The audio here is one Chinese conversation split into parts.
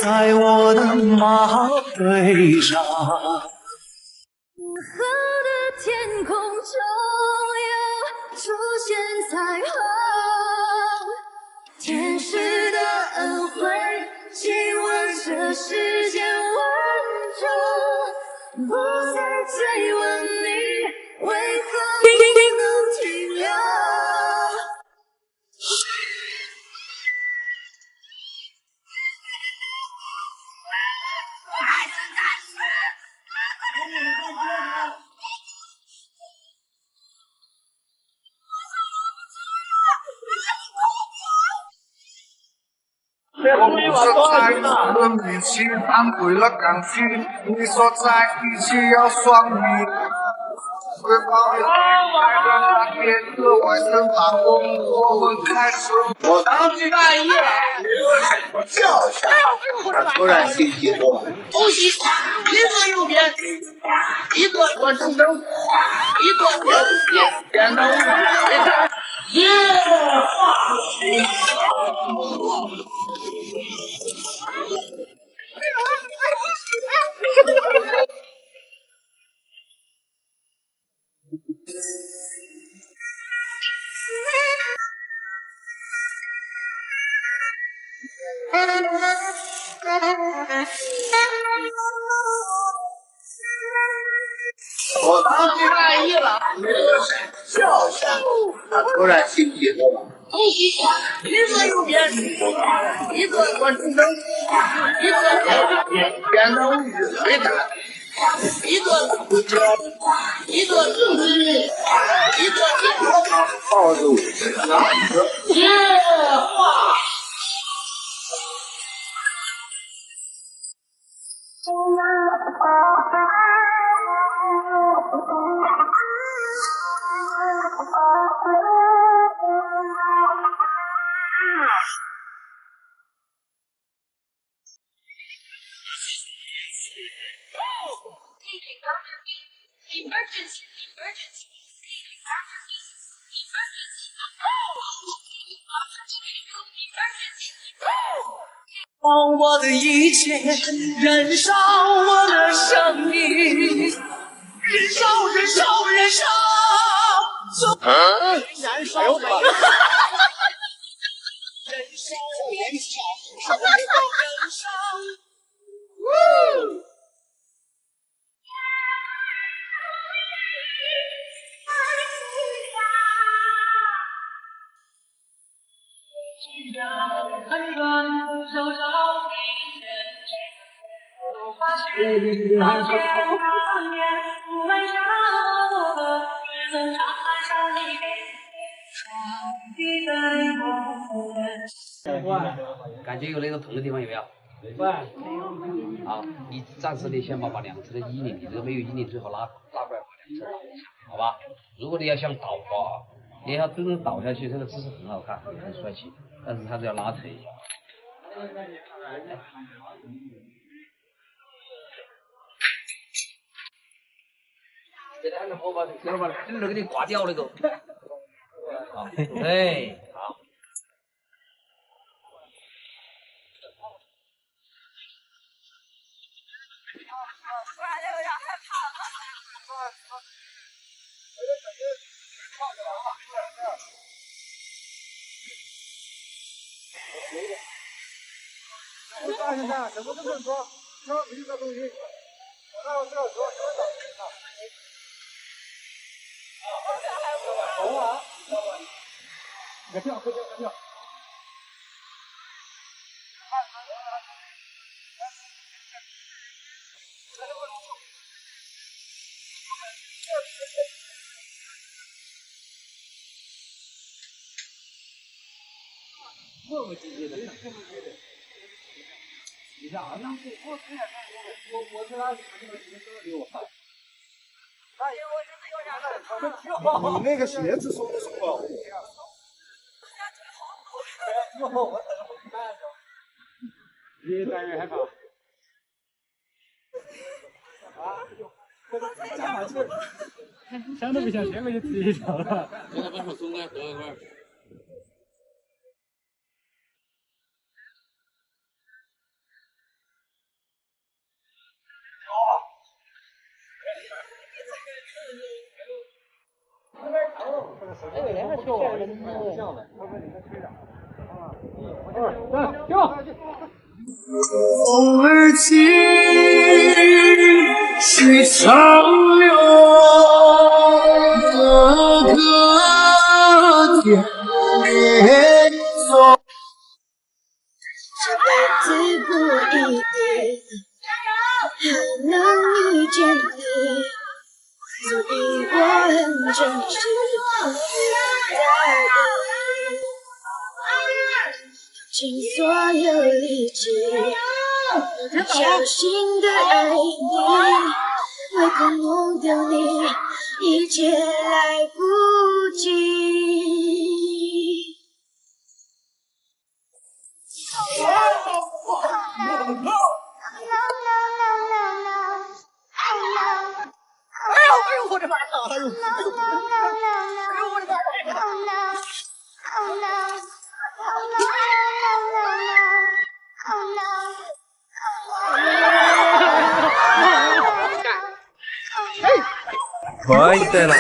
在我的马背上。银河的天空中又出现彩虹，天使的恩惠亲吻这世间万种，不再追问你为何不能停留。我不是在讨论旅行，安慰了感情。你说在一起要双赢，会把你带的那天和外甥打工，我们开始。我当鸡大爷，笑一下。他突然心急了，不行，一个右边，一个我正正，一个右边，点头，耶！我当鸡大爷了，笑一下。他突然心急了，一个右边，一个我正正，一个右边，点头，回答。一个正直，一个抱住耶！放我的一切，燃烧我的生命，燃烧，燃烧，燃烧，燃烧，燃烧，燃烧。很远，手上感觉有那种痛的地方有没有？好，你暂时你先把两只的衣领，你这个没有衣领最好拉过来把两只倒一下，好吧？如果你要想倒的话，你要真正倒下去，这个姿势很好看，也很帅气，但是它是要拉扯一下。给他我把这个给你挂掉那个。好，对，好。现在什么都不能说，说没这东西，那我这说好啊，别跳，别跳，别跳。磨叽叽的，你啥呢？我这哪里给我看？你那个鞋子松不松啊？越战越害怕。啊！想都不想，先过去踢一脚了。给他把手松开，合一块。风儿起，水长流，个个甜蜜送。这辈子不一定还能遇见你，所以我很真实在意，尽所有力气，小心的爱你，唯恐弄丢你，一切来不及。我的妈呀！哎呦，我的妈呀！可以的了。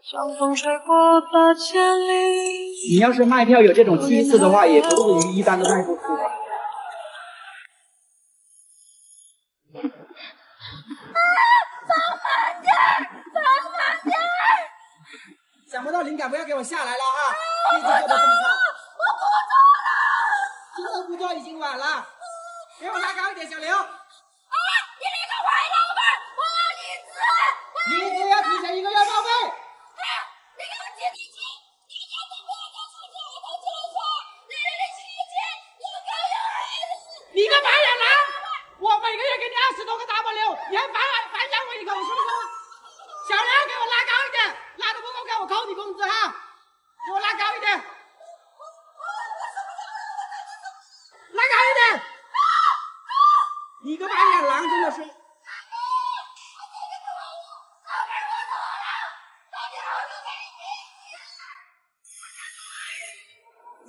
像风吹过8千里。你要是卖票有这种梯次的话，也不至于一单都卖不出。想不到灵感不要给我下来了啊！一直做的这么差。我不做了。今天不做已经晚了，给我拉高一点，小刘。啊！你那个坏老板，我要离职。离职要提前1个月报备。你给我接地气，你家都不要再出去，我都做错。你的期间，我高兴孩子。你个白眼狼！我每个月给你20多个 W， 你还反咬我一口，是不是？小刘，给我拉高一点，拉的不够给我扣你工资哈，给我拉高一点，拉高一点！你个白眼狼，真的是！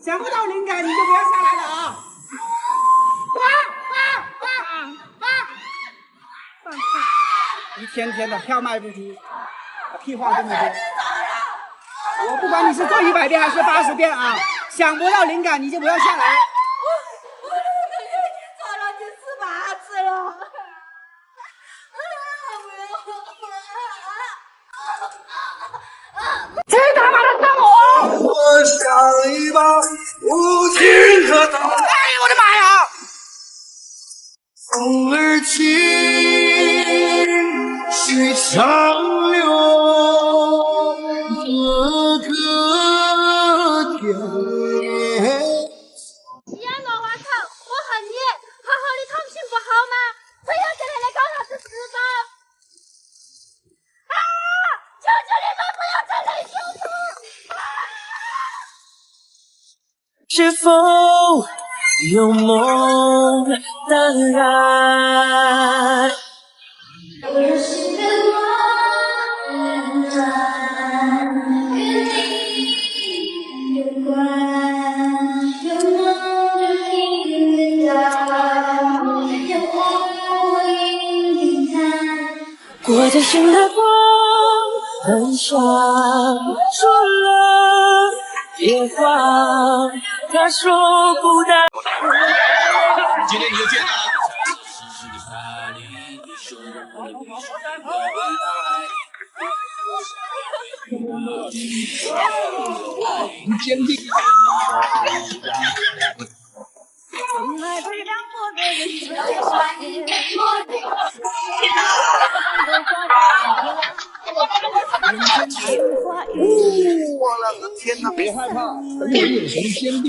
想不到灵感你就不要下来了啊！一天天的票卖不出，屁话这么多。我不管你是做100遍还是80遍啊，想不到灵感你就不要下来。我已经做了第18次了。谁他妈的伤我！我像一把无情的刀。哎呦我的妈呀！风儿起，水长流，个个甜蜜。西安我花草，我恨你！好好的同情不好吗？非要现在来搞啥子私访？啊！求求你们不要再来羞辱！是否有梦的爱？有时的我跟你有关，有梦就听得到，有我与你谈。我的心的光很闪，说了别慌，他说不带。今天你就见到了。坚定。我了个天哪！别害怕，我眼神坚定。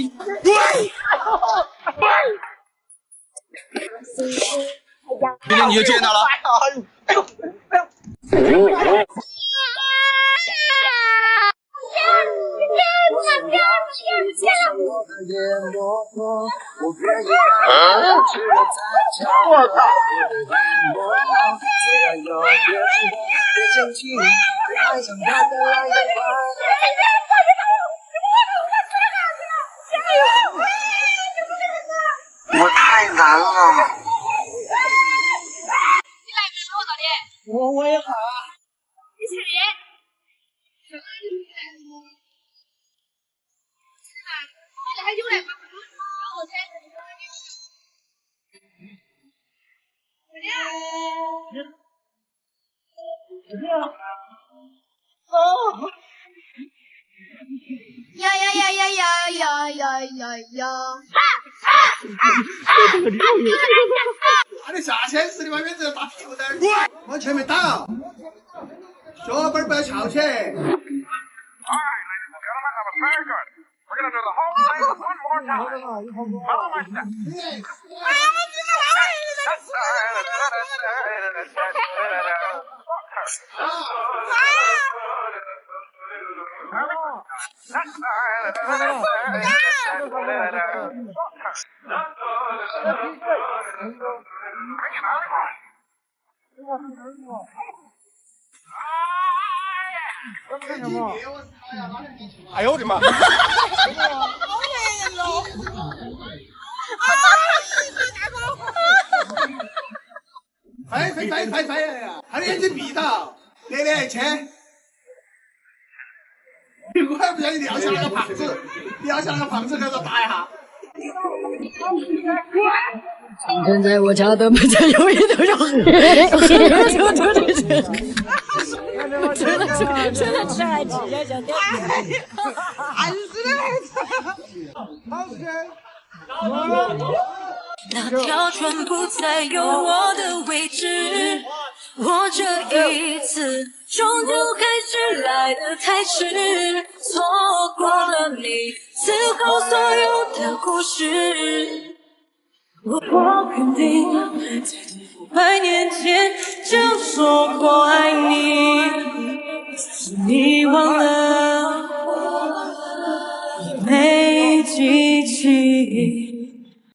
今天你就见到了。哎呦！我操！我太难了。你来跟我做的。我也好。你是谁？我还有来吧，我才。呀呀呀呀呀呀呀呀呀！他的下潜是你外面这打屁股灯，往前面倒，脚板不要翘起。哎呦我的妈！飞呀！他的眼睛闭到，来去。我还不小心撂下那个胖子，给他打一下。今天在我家的门前有一头肉，真的吃还吃呀，小天。还是好吃。那条船不再有我的位置，我这一次终究还是来得太迟，错过了你此后所有的故事。我肯定，在100年前就说过爱你。